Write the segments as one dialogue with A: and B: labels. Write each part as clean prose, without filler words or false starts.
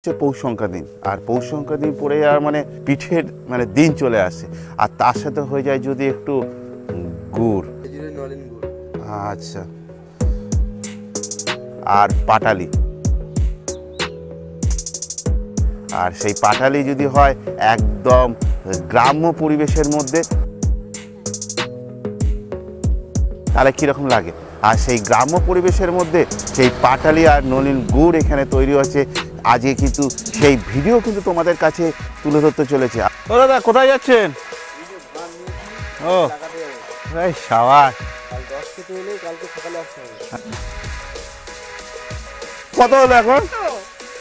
A: পৌষ সংক্রান্তি দিন, আর পৌষ সংক্রান্তি দিন পড়ে যাওয়ার মানে পিঠের মানে দিন চলে আসে, আর তার সাথে হয়ে যায় যদি একটু গুড়, আচ্ছা, আর পাটালি। আর সেই পাটালি যদি হয় একদম গ্রাম্য পরিবেশের মধ্যে, তাহলে কীরকম লাগে। আর সেই গ্রাম্য পরিবেশের মধ্যে সেই পাটালি আর নলিন গুড় এখানে তৈরি হচ্ছে। আজকে কিন্তু সেই ভিডিও কিন্তু তোমাদের কাছে তুলে ধরতে চলেছে। ও দাদা, কোথায় যাচ্ছেন? ও এই সাবাস, কত হলো এখন?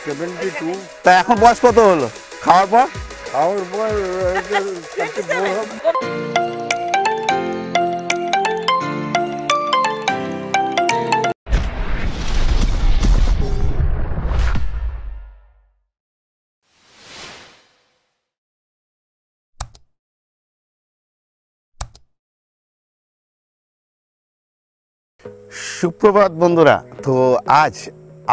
B: 72।
A: তা এখন বয়স কত হলো খাওয়ার পর?
B: খাওয়ার পর
A: সুপ্রভাত বন্ধুরা। তো আজ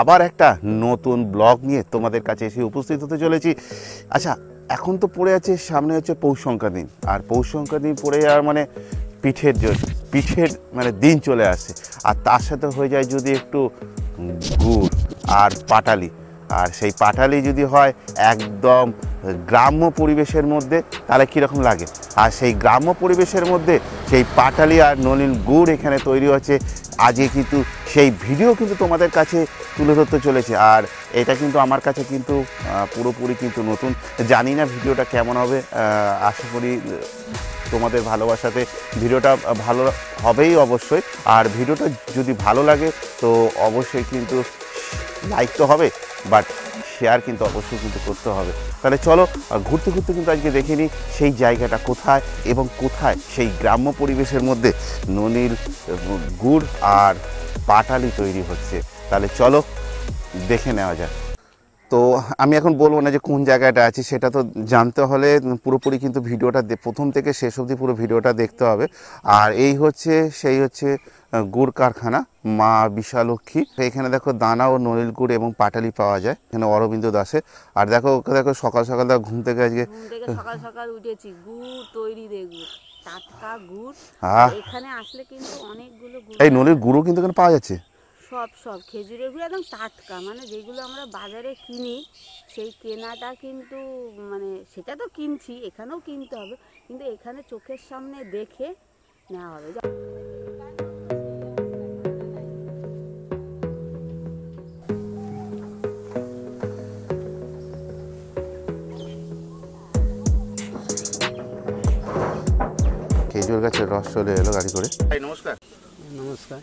A: আবার একটা নতুন ব্লগ নিয়ে তোমাদের কাছে এসে উপস্থিত হতে চলেছি। আচ্ছা, এখন তো পড়ে আছে সামনে হচ্ছে পৌষ সংক্রান্তি দিন, আর পৌষ সংক্রান্তি দিন পড়ে যাওয়ার মানে পিঠের মানে দিন চলে আসে, আর তার সাথে হয়ে যায় যদি একটু গুড় আর পাটালি। আর সেই পাটালি যদি হয় একদম গ্রাম্য পরিবেশের মধ্যে, তাহলে কীরকম লাগে। আর সেই গ্রাম্য পরিবেশের মধ্যে সেই পাটালি আর নলিন গুড় এখানে তৈরি হচ্ছে। আজকে কিন্তু সেই ভিডিও কিন্তু তোমাদের কাছে তুলে ধরতে চলেছে। আর এটা কিন্তু আমার কাছে কিন্তু পুরোপুরি কিন্তু নতুন, জানি না ভিডিওটা কেমন হবে। আশা করি তোমাদের ভালোবাসাতে ভিডিওটা ভালো হবেই অবশ্যই। আর ভিডিওটা যদি ভালো লাগে তো অবশ্যই কিন্তু লাইক তো হবে, বাট শেয়ার কিন্তু অবশ্যই কিন্তু করতে হবে। তাহলে চলো ঘুরতে ঘুরতে কিন্তু আজকে দেখে নিই সেই জায়গাটা কোথায় এবং কোথায় সেই গ্রাম্য পরিবেশের মধ্যে ননির গুড় আর পাটালি তৈরি হচ্ছে। তাহলে চলো দেখে নেওয়া যাক। তো আমি এখন বলবো না যে কোন জায়গাটা আছে, সেটা তো জানতে হলে পুরোপুরি কিন্তু ভিডিওটা প্রথম থেকে শেষ অবধি পুরো ভিডিওটা দেখতে হবে। আর এই হচ্ছে সেই হচ্ছে গুড় কারখানা মা বিশালক্ষী। এখানে দেখো দানা ও নলিন গুড় এবং পাটালি পাওয়া যায় এখানে অরবিন্দ দাসে। আর দেখো ওকে দেখো সকাল সকাল দেখো ঘুম থেকে
C: সকাল সকাল উঠেছি, গুড় তৈরি দেখবো, টাটকা গুড়। এখানে আসলে কিন্তু অনেকগুলো গুড়,
A: এই নলির গুঁড়ো কিন্তু এখানে পাওয়া যাচ্ছে।
C: সব খেজুরের গুড় একদম টাটকা, মানে যেগুলো আমরা বাজারে কিনি সেই কেনাটা কিন্তু মানে সেটা তো কিনছি, এখানেও কিনতে হবে, কিন্তু এখানে চোখের সামনে দেখে নেওয়া হবে।
A: খেজুর গাছের রস চলে এলো গাড়ি করে। নমস্কার।
B: নমস্কার।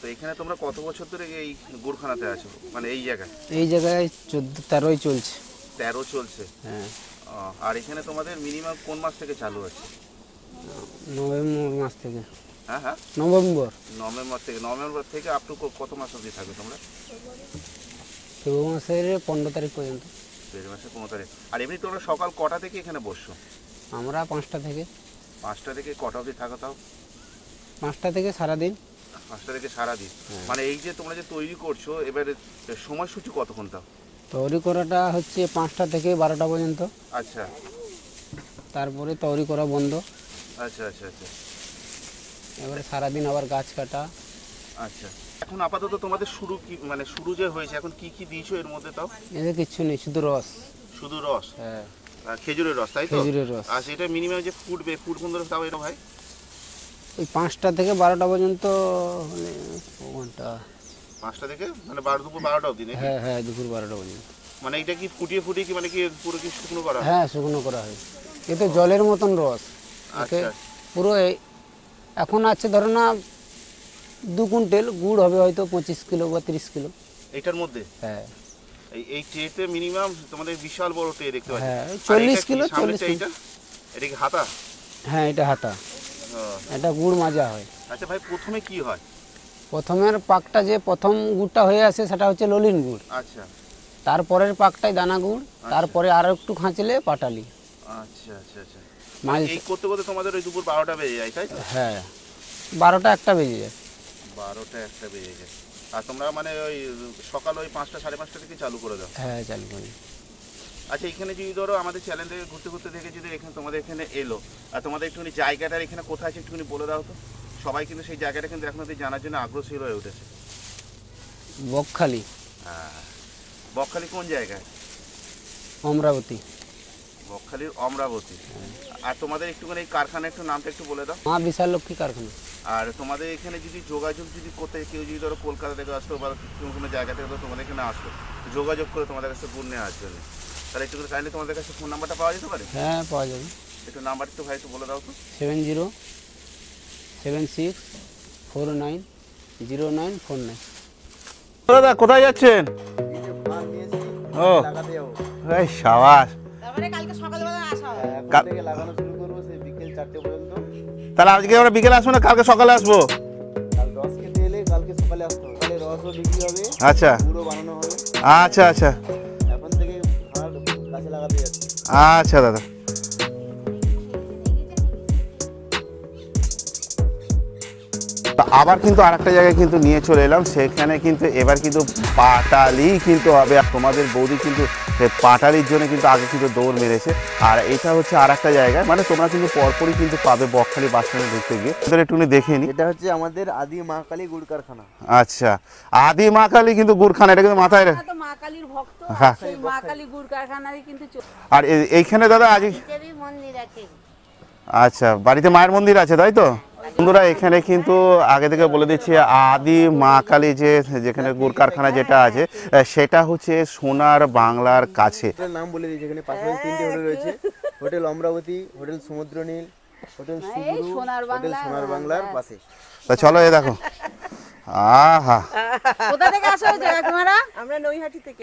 A: তো এখানে তোমরা কত বছর ধরে এই গুড়খানাতে আছো, মানে এই জায়গায়?
B: এই জায়গায় 13ই চলছে।
A: 13 চলছে?
B: হ্যাঁ।
A: আর এখানে তোমাদের মিনিমাম কোন মাস থেকে চালু আছে?
B: নভেম্বর মাস থেকে।
A: হ্যাঁ হ্যাঁ,
B: নভেম্বর
A: থেকে আপ টু কত মাস অবধি থাকবে তোমরা?
B: ফেব্রুয়ারি মাসের 15 তারিখ পর্যন্ত।
A: ফেব্রুয়ারি মাসের 15 তারিখ। আর এমনি তোমরা সকাল কটা থেকে এখানে বসছো?
B: আমরা 5টা থেকে।
A: 5টা থেকে কটা অবধি থাকো তাও?
B: 5টা থেকে সারাদিন।
A: 5টা থেকে সারাদিন। মানে এই যে তোমরা যে তৈরি করছো, এবারে সময়সূচি কতক্ষণ তাও?
B: তৈরি করাটা হচ্ছে 5টা থেকে 12টা পর্যন্ত।
A: আচ্ছা।
B: তারপরে তৈরি করা বন্ধ।
A: আচ্ছা আচ্ছা আচ্ছা।
B: এবারে সারাদিন আবার গাছ কাটা।
A: আচ্ছা, এখন আপাতত তোমাদের শুরু কি, মানে শুরু যে হয়েছে, এখন কি কি দিয়েছো এর মধ্যে তাও?
B: এতে কিচ্ছু নেই, শুধু রস।
A: শুধু রস?
B: হ্যাঁ,
A: খেজুরের রস, তাই তো?
B: খেজুরের রস।
A: আর সেটা মিনিমাম যে ফুটবে, ফুট বন্ধ তাও এটা ভাই?
B: ওই 5টা থেকে 12টা পর্যন্ত, মানে ঘন্টা।
A: 5টা থেকে মানে দুপুর 12টা অবধি?
B: হ্যাঁ হ্যাঁ, দুপুর 12টা পর্যন্ত।
A: মানে এটা কি ফুটিয়ে কি মানে কি পুরো কি শুকনো করা?
B: হ্যাঁ, শুকনো করা হয়। এতে জলের মতন রস।
A: আচ্ছা।
B: পুরো এখন আছে ধরো না 2 কুইন্টাল গুড় হবে, হয়তো 25 কিলো বা 30 কিলো
A: এটার মধ্যে।
B: হ্যাঁ,
A: এই ট্রেতে মিনিমাম তোমাদের বিশাল বড় ট্রে দেখতে পাচ্ছি।
B: হ্যাঁ, 40 কিলো। 40 কিলো।
A: এটা কি হাতা?
B: হ্যাঁ, এটা হাতা। এটা গুড় মাজা হয়।
A: আচ্ছা ভাই, প্রথমে কি হয়?
B: প্রথমের পাকটা, যে প্রথম গুড়টা হয়ে আসে সেটা হচ্ছে ললিন গুড়।
A: আচ্ছা।
B: তারপরের পাকটাই দানা গুড়। তারপরে আরো একটু খাঁচলে পাটালি।
A: আচ্ছা আচ্ছা আচ্ছা। এই করতে করতে তোমাদের ওই দুপুর 12টা বেজে যায়, তাই তো?
B: হ্যাঁ, 12টা 1টা বেজে যায়।
A: 12টা 1টা বেজে যায়। আর তোমরা মানে ওই সকাল ওই 5টা 5:30 থেকে চালু করে দাও?
B: হ্যাঁ চালু করি।
A: আচ্ছা, এখানে যদি ধরো আমাদের চ্যানেল থেকে ঘুরতে ঘুরতে দেখে যদি এখানে তোমাদের এখানে এলো, আর তোমাদের একটুখানি জায়গাটার এখানে কোথায় আছে একটুখানি বলে দাও তো। সবাই কিন্তু সেই জায়গাটা কিন্তু এখন অব্দি জানার জন্য আগ্রহী হয়ে উঠেছে।
B: বকখালি,
A: হ্যাঁ, বকখালি কোন জায়গায়?
B: অমরাবতী,
A: বকখালির অমরাবতী। আর তোমাদের একটুখানি এই কারখানা একটু নামটা একটু বলে দাও।
B: মা বিশাল লক্ষ্মী কারখানা।
A: আর তোমাদের এখানে যদি যোগাযোগ যদি করতে কেউ যদি ধরো কলকাতা থেকে আসলো বা কোনো জায়গা থেকে ধরো তোমাদের এখানে আসলো, যোগাযোগ করে তোমাদের কাছে গুড় নেওয়ার জন্য, তাহলে একটু করে কাইন্ডলি তোমাদের কাছে ফোন নাম্বারটা পাওয়া যেতে পারে?
B: হ্যাঁ পাওয়া যাবে।
A: একটু নাম্বার একটু ভাই একটু বলে দাও তো।
B: 7076090949।
A: দাদা কোথায় যাচ্ছেন? ও এই সাবাস,
C: তারপরে কালকে সকালবেলা আসা হবে।
D: থেকে লাগানো শুরু করবো সেই বিকেল 4টে পর্যন্ত।
A: তাহলে আজকে আমরা বিকেলে আসবো না কালকে সকালে আসবো?
D: কাল রস খেতে এলে কালকে সকালে আসতে হবে, তাহলে রসও বিক্রি হবে,
A: আচ্ছা
D: গুঁড়ো বানানো হবে।
A: আচ্ছা আচ্ছা
D: এখন থেকে ভাড় কাছে লাগাতে যাচ্ছে।
A: আচ্ছা দাদা। তা আবার কিন্তু আরেকটা জায়গায় কিন্তু নিয়ে চলে এলাম, সেখানে কিন্তু এবার কিন্তু পাটালি কিন্তু হবে। আর তোমাদের বৌদি কিন্তু সেই পাটালির জন্য কিন্তু আগে কিন্তু দৌড় মেরেছে। আর এটা হচ্ছে আর একটা জায়গায়, মানে তোমরা কিন্তু পরপরই কিন্তু পাবে বকখালি বাস স্ট্যান্ডে ঢুকতে গিয়ে। তোদের একটু দেখে নি।
D: এটা হচ্ছে আমাদের আদি মা কালী গুড় কারখানা।
A: আচ্ছা, আদি মা কালী কিন্তু গুড়খানা, এটা কিন্তু মাথায়
C: আমরা তো মা কালীর ভক্ত,
A: হ্যাঁ।
C: সেই মা কালী গুড় কারখানারই কিন্তু
A: আর এইখানে দাদা আজ
C: দেবী মন্দির আছে।
A: আচ্ছা, বাড়িতে মায়ের মন্দির আছে তাই তো? বন্ধুরা এখানে কিন্তু আগে থেকে বলে দিচ্ছি, আদি মা কালী যেখানে গুড় কারখানা যেটা আছে সেটা হচ্ছে সোনার বাংলার কাছে।
D: হোটেলের নাম বলে দিয়েছি, এখানে পাশাপাশি 3টে হোটেল রয়েছে। হোটেল অমরাবতী, হোটেল সমুদ্রনীল, হোটেল সুগুরু,
C: সোনার
D: হোটেল
C: বাংলা,
D: সোনার বাংলার পাশে।
A: তা চলো এ দেখো, আহা
C: কোথা থেকে আসো তোমরা?
E: আমরা নৈহাটি থেকে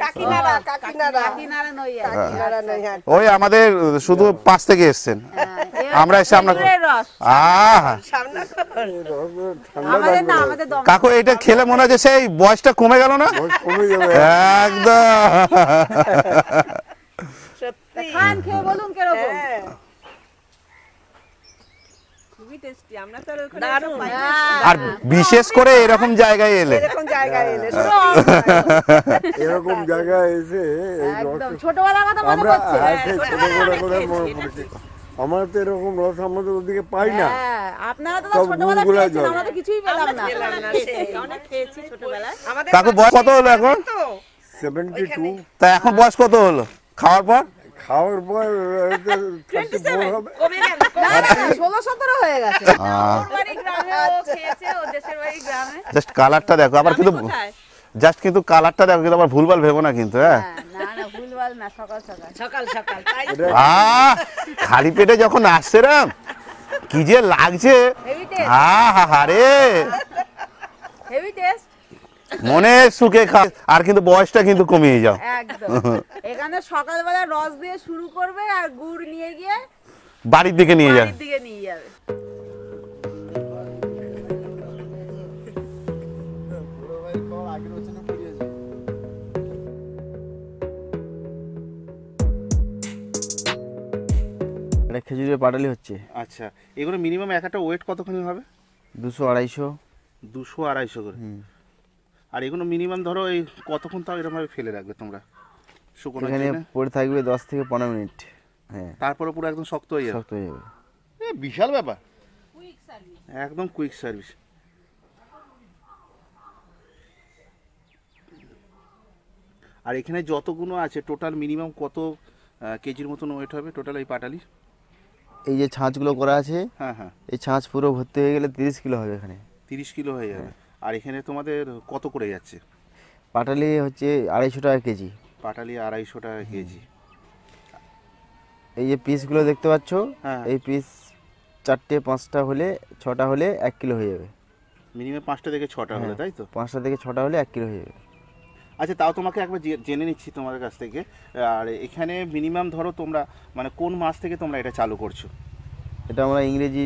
C: কাকিনাড়া নইয়া।
A: ওই আমাদের শুধু পাশ থেকে এসছেন, আমরা এসে আমরা
C: রস
A: আহা
C: আমাদের না, আমাদের দম।
A: কাকু এটা খেলে মনে হচ্ছে সেই বয়সটা কমে গেল না? একদম।
C: খান খেয়ে বলুন কিরকম।
E: খুবই টেস্টি। আমরা তো আর ওখানে
C: দারুণ।
E: পাই না।
A: আর বিশেষ করে এরকম জায়গায় এলে
E: এরকম জায়গায় এলে
F: এরকম জায়গায় এসে এই
C: একদম ছোটবেলার কথা মনে
F: আমরা
C: পড়ছে।
F: সেই ছোটবেলা করে মনে পড়ছে। আমরা তো এরকম রস আমাদের ওদিকে পাই না।
C: হ্যাঁ, আপনারা তো
F: সব
C: ছোটবেলা
F: গুড়গুড়া
C: খেয়েছেন,
F: জল।
C: আমরা তো কিছুই পেলাম না।
E: পেলাম না, সেই অনেক খেয়েছি ছোটবেলায়। আমাদের
A: কাকু বয়স কত হলো এখন?
E: তো
F: 72
A: তা এখন বয়স কত হলো খাওয়ার পর?
F: খাওয়ার পর 34 হবে।
E: কমে গেল।
C: না, না, না, 16-17 হয়ে গেছে।
A: আহ,
C: ওর বাড়ি গ্রামে, ও খেয়েছে, ও দেশের বাড়ি গ্রামে।
A: জাস্ট কালারটা দেখো, আবার কিন্তু
E: কোথায়?
A: জাস্ট কিন্তু কালারটা দেখো, কিন্তু আবার ভুলভাল ভেবো না কিন্তু। হ্যাঁ,
C: হ্যাঁ, না, না, ভুলভাল না, সকাল সকাল।
E: সকাল সকাল তাই
A: খালি পেটে যখন আসছে না কি যে লাগছে,
C: হেভি টেস্ট,
A: আরে
C: হেভি টেস্ট।
A: মনে সুখে খা, আর কিন্তু বয়সটা কিন্তু কমিয়ে যাও।
C: একদম। এখানে সকালবেলা রস দিয়ে শুরু করবে আর গুড় নিয়ে গিয়ে
A: বাড়ির দিকে নিয়ে যাও।
C: বাড়ির দিকে নিয়ে যাবে।
D: বড় ভাই খাওয়ার আগের বছর পুড়িয়েছে। এটা খেজুরের পাটালি হচ্ছে
A: আচ্ছা, এগুলো মিনিমাম একটা ওয়েট কতখানি হবে?
D: 200-250।
A: 200-250 করে। আর এগুলো মিনিমাম ধরো এই কতক্ষণ তাও এরকম ভাবে ফেলে রাখবে তোমরা শুকনোর
D: এখানে
A: জন্য?
D: পড়ে থাকবে 10 থেকে 15 মিনিট। হ্যাঁ,
A: তারপরে পুরো একদম শক্ত হয়ে যাবে।
D: শক্ত হয়ে যাবে।
A: বিশাল ব্যাপার, একদম কুইক সার্ভিস। আর এখানে যতগুলো আছে টোটাল মিনিমাম কত কেজির মতন ওয়েট হবে টোটাল এই পাটালি?
D: এই যে ছাঁচগুলো করা আছে,
A: হ্যাঁ হ্যাঁ,
D: এই ছাঁচ পুরো ভর্তি হয়ে গেলে 30 কিলো হবে এখানে।
A: 30 কিলো হয়ে যাবে। আর এখানে তোমাদের কত করে যাচ্ছে?
D: পাটালি হচ্ছে 250 টাকা কেজি।
A: পাটালি 250 টাকা কেজি।
D: এই যে পিসগুলো দেখতে পাচ্ছ,
A: হ্যাঁ।
D: এই পিস 4টে 5টা হলে 6টা হলে 1 কিলো হয়ে যাবে।
A: মিনিমাম 5টা থেকে 6টা হলে, তাই তো?
D: 5টা থেকে 6টা হলে 1 কিলো হয়ে যাবে।
A: আচ্ছা, তাও তোমাকে একবার জেনে নিচ্ছি তোমার কাছ থেকে। আর এখানে মিনিমাম ধরো তোমরা মানে কোন মাস থেকে তোমরা এটা চালু করছো?
D: এটা আমরা ইংরেজি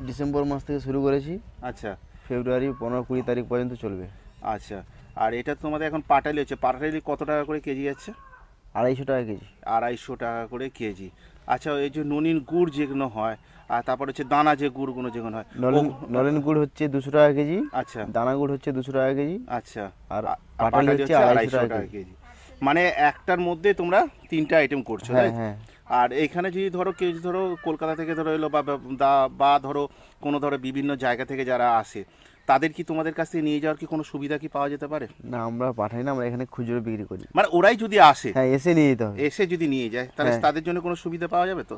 D: ডিসেম্বর মাস থেকে শুরু করেছি,
A: আচ্ছা
D: ফেব্রুয়ারি 15-20 তারিখ পর্যন্ত চলবে।
A: আচ্ছা। আর এটা তোমাদের এখন পাটালি হচ্ছে, পাটালি কত টাকা করে কেজি যাচ্ছে?
D: 250 টাকা কেজি।
A: 250 টাকা করে কেজি। আচ্ছা, এই যে ননিন গুড় যেগুলো হয়, আর তারপর হচ্ছে দানা যে গুড়গুলো যেগুলো হয়,
D: নলেন গুড় হচ্ছে 200 টাকা কেজি,
A: আচ্ছা
D: দানা গুড় হচ্ছে 200 টাকা কেজি,
A: আচ্ছা,
D: আর
A: আর
D: পাটালি হচ্ছে 250 টাকা কেজি।
A: কেজি। মানে একটার মধ্যে তোমরা 3টা আইটেম করছো,
D: হ্যাঁ
A: তাই?
D: হ্যাঁ।
A: আর এইখানে যদি ধরো কেউ যদি ধরো কলকাতা থেকে ধরো এলো বা ধরো কোনো ধরো বিভিন্ন জায়গা থেকে যারা আসে, তাদের কি তোমাদের কাছ থেকে নিয়ে যাওয়ার কি কোনো সুবিধা কি পাওয়া যেতে পারে?
D: না, আমরা পাঠাই না, আমরা এখানে খুচরো বিক্রি করি।
A: মানে ওরাই যদি আসে,
D: হ্যাঁ, এসে নিয়ে যেতে হবে।
A: এসে যদি নিয়ে যায়, তাহলে
D: হ্যাঁ।
A: তাদের জন্য কোনো সুবিধা পাওয়া যাবে তো?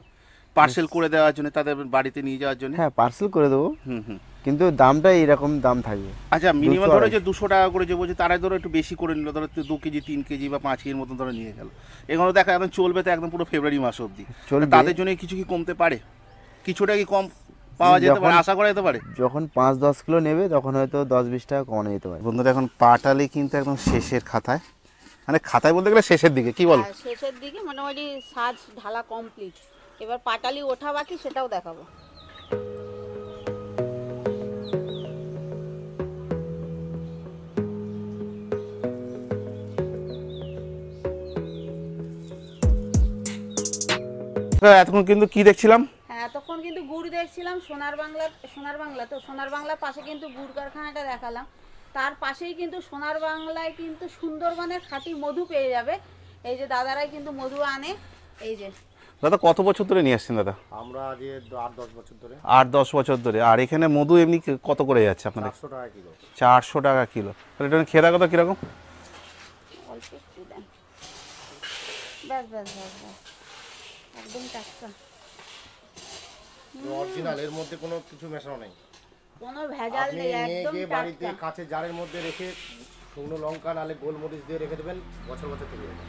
A: পার্সেল করে দেওয়ার জন্য, তাদের বাড়িতে নিয়ে যাওয়ার জন্য?
D: হ্যাঁ, পার্সেল করে দেবো,
A: হুম হুম।
D: কিন্তু দামটা এইরকম দাম থাকবে।
A: আচ্ছা, মিনিমাম
D: 200
A: ধরো যে 200 টাকা করে যে বলছে, তারা ধরো একটু বেশি করে নিল, ধরো 2 কেজি 3 কেজি বা 5 কেজির মতন ধরো নিয়ে গেল, এগুলো দেখা একদম চলবে তো একদম পুরো ফেব্রুয়ারি মাস অবধি।
D: চলবে।
A: তাদের জন্য কিছু কি কমতে পারে? কিছুটা কি কম পাওয়া যেতে পারে, আশা করা যেতে পারে?
D: যখন 5-10 কিলো নেবে তখন হয়তো 10-20 টাকা কমানো যেতে পারে।
A: বন্ধুরা, এখন পাটালি কিন্তু একদম শেষের খাতায়, মানে খাতায় বলতে গেলে শেষের দিকে, কি বল?
C: আর শেষের দিকে মোটামুটি সাজ ঢালা কমপ্লিট, এবার পাটালি ওঠা বাকি, সেটাও দেখাবো।
A: এতক্ষণ কিন্তু কি দেখছিলাম?
C: হ্যাঁ, তখন কিন্তু গুড় দেখছিলাম, সোনার বাংলার পাশে কিন্তু গুড় কারখানাটা দেখালাম। তার পাশেই কিন্তু সোনার বাংলায় কিন্তু সুন্দরবনের খাঁটি মধু পেয়ে যাবে। এই যে দাদারাই কিন্তু মধু আনে, এই যে।
A: দাদা, কত বছর ধরে নিয়ে আসছেন দাদা?
F: আমরা আজ 8-10 বছর ধরে।
A: 8-10 বছর ধরে। আর এখানে মধু এমনি কত করে যাচ্ছে আপনাদের?
F: 400 টাকা কিলো।
A: 400 টাকা কিলো। তাহলে এটা খেয়ে দেখো তো কীরকম?
C: অল্প একটু দেন, ব্যাস ব্যাস ব্যাস ব্যাস, একদম টাটকা,
F: অরিজিনাল, এর মধ্যে কোনো কিছু মেশানো নেই।
C: কোনো ভেজাল
F: আপনি
C: নেই,
F: নিয়ে
C: একদম
F: গিয়ে বাড়িতে
C: টাটকা।
F: কাঁচের জারের মধ্যে রেখে শুকনো লঙ্কা নালে গোলমরিচ দিয়ে রেখে দেবেন, বছর বছর থেকে যাবে।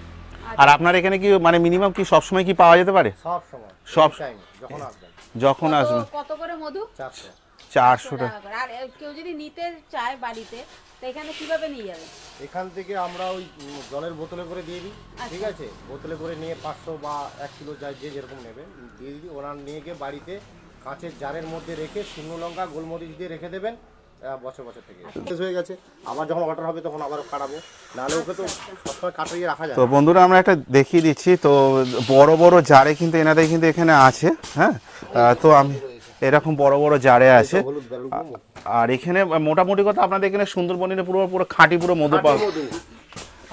A: আর আপনার এখানে কি মানে মিনিমাম কি সবসময় কি পাওয়া যেতে পারে?
F: সব সময়,
A: সব
F: টাইম, যখন আসবেন।
A: যখন আসবেন।
C: কত করে মধু?
F: 400।
A: 400 টাকা।
C: করে। আর কেউ যদি নিতে চায় বাড়িতে, তো এখানে কিভাবে নিয়ে যাবে?
F: এখান থেকে আমরা ওই জলের বোতলে করে দিয়ে দিই, ঠিক আছে? বোতলে করে নিয়ে 500 বা 1 কিলো যায় যে যেরকম নেবে দিয়ে দিই। ওরা নিয়ে গিয়ে বাড়িতে কাঁচের জারের মধ্যে রেখে শুকনো লঙ্কা গোলমরিচ দিয়ে রেখে দেবেন, বছর বছর থেকে শেষ হয়ে গেছে। আবার যখন অর্ডার হবে তখন আবার কাটাবো, নাহলে ওকে তো সবসময় কাটিয়ে রাখা যায়
A: তো বন্ধুরা, আমরা একটা দেখিয়ে দিচ্ছি। তো বড় বড় জারে কিন্তু এনাদের কিন্তু এখানে আছে। হ্যাঁ, তো আমি এরকম বড় বড় জারে আছে।
F: হলুদ বেলুন
A: আর এখানে মোটামুটি কথা আপনাদের এখানে সুন্দরবনের পুরো পুরো খাঁটি পুরো মধু পাওয়া।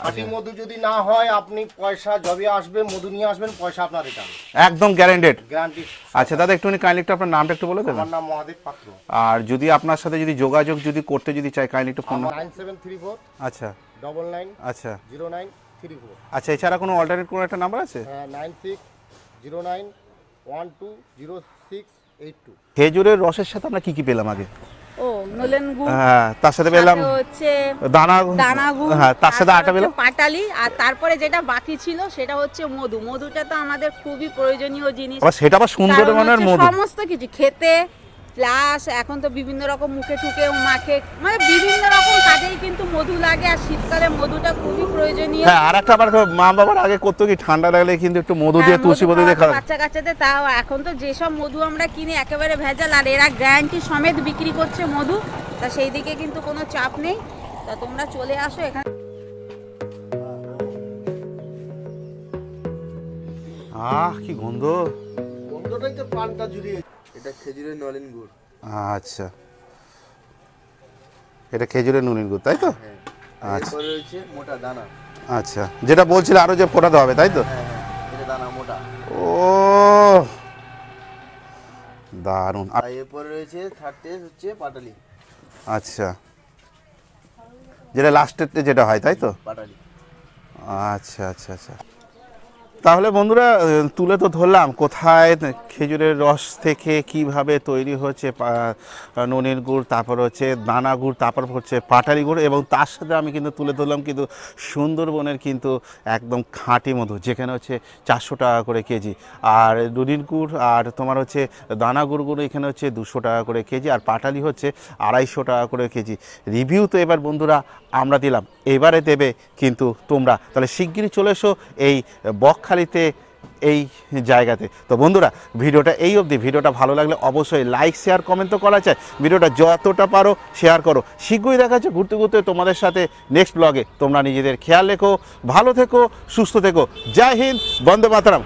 F: খাঁটি মধু যদি না হয়, আপনি পয়সা যবে আসবেন মধু নিয়ে আসবেন, পয়সা আপনার রিটার্ন,
A: একদম গ্যারান্টেড।
F: গ্যারান্টি।
A: আচ্ছা দাদা, একটুখানি কাইন্ডলি একটু আপনার নামটা একটু বলে দেবেন?
F: আমার নাম মহাদেব পাত্র।
A: আর যদি আপনার সাথে যদি যোগাযোগ যদি করতে যদি চাই, কাইন্ডলি একটু ফোন।
F: 9734
A: আচ্ছা
F: 99
A: আচ্ছা
F: 0934।
A: আচ্ছা, এছাড়া কোনো অল্টারনেট কোনো একটা নাম্বার আছে?
F: 9609120682।
A: খেজুরের রসের সাথে আমরা কি কি পেলাম আগে?
C: ও, নলেন গুড়,
A: হ্যাঁ, তার সাথে পেলাম
C: সাথে হচ্ছে
A: দানা
C: দানা গুড়,
A: হ্যাঁ, তার সাথে
C: তারপর
A: আটা পেলাম
C: হচ্ছে পাটালি, আর তারপরে যেটা বাকি ছিল সেটা হচ্ছে মধু। মধুটা তো আমাদের খুবই প্রয়োজনীয় জিনিস।
A: আবার সেটা আবার
C: কারণ
A: সুন্দরবনের
C: হচ্ছে
A: মধু।
C: সমস্ত কিছু খেতে, প্লাস এখন তো বিভিন্ন রকম মুখে ঠুকে মাখে, মানে বিভিন্ন রকম কাজেই কিন্তু মধু লাগে। আর শীতকালে মধুটা খুবই প্রয়োজনীয়।
A: হ্যাঁ, আর একটা আবার মা বাবার আগে করতো কি, ঠান্ডা লাগলে কিন্তু একটু মধু দিয়ে
C: হ্যাঁ,
A: তুলসী
C: মধু
A: মধু দিয়ে
C: খাওয়াতো
A: খাওয়া।
C: বাচ্চা কাচ্চাদের। তাও এখন তো যেসব মধু আমরা কিনি একেবারে ভেজাল, আর এরা গ্যারান্টি সমেত বিক্রি করছে মধু। তা সেই দিকে কিন্তু কোনো চাপ নেই। তা তোমরা চলে আসো এখানে।
A: কি গন্ধ!
F: বন্ধুটাই তো পানটা জুড়িয়ে।
D: এটা খেজুরের নলেন গুড়।
A: আচ্ছা, এটা খেজুরের নুনের গুড়, তাই তো? আচ্ছা
D: এরপরে রয়েছে মোটা দানা।
A: আচ্ছা, যেটা বলছিল আরো যে ফোটাতে হবে, তাই তো?
D: হ্যাঁ হ্যাঁ, এটা দানা মোটা।
A: ও দারুণ।
D: আর এরপরে রয়েছে থার্ড টেস্ট হচ্ছে পাটালি।
A: আচ্ছা, যেটা লাস্টের যেটা হয়, তাই তো?
D: পাটালি।
A: আচ্ছা আচ্ছা আচ্ছা। তাহলে বন্ধুরা, তুলে তো ধরলাম কোথায় খেজুরের রস থেকে কিভাবে তৈরি হচ্ছে ননির গুড়, তারপর হচ্ছে দানা গুড়, তারপর হচ্ছে পাটালি গুড়, এবং তার সাথে আমি কিন্তু তুলে ধরলাম কিন্তু সুন্দরবনের কিন্তু একদম খাঁটি মধু, যেখানে হচ্ছে 400 টাকা করে কেজি। আর ননির গুড় আর তোমার হচ্ছে দানা গুড়গুলো এখানে হচ্ছে 200 টাকা করে কেজি, আর পাটালি হচ্ছে 250 টাকা করে কেজি। রিভিউ তো এবার বন্ধুরা আমরা দিলাম, এবারে দেবে কিন্তু তোমরা। তাহলে শিগগিরই চলে এসো এই বকখালিতে এই জায়গাতে। তো বন্ধুরা, ভিডিওটা এই অবধি। ভিডিওটা ভালো লাগলে অবশ্যই লাইক শেয়ার কমেন্ট তো করা চাই, ভিডিওটা যতটা পারো শেয়ার করো। শীঘ্রই দেখা যাচ্ছে ঘুরতে ঘুরতে তোমাদের সাথে নেক্সট ব্লগে। তোমরা নিজেদের খেয়াল রেখো, ভালো থেকো, সুস্থ থেকো। জয় হিন্দ, বন্দে মাতরম।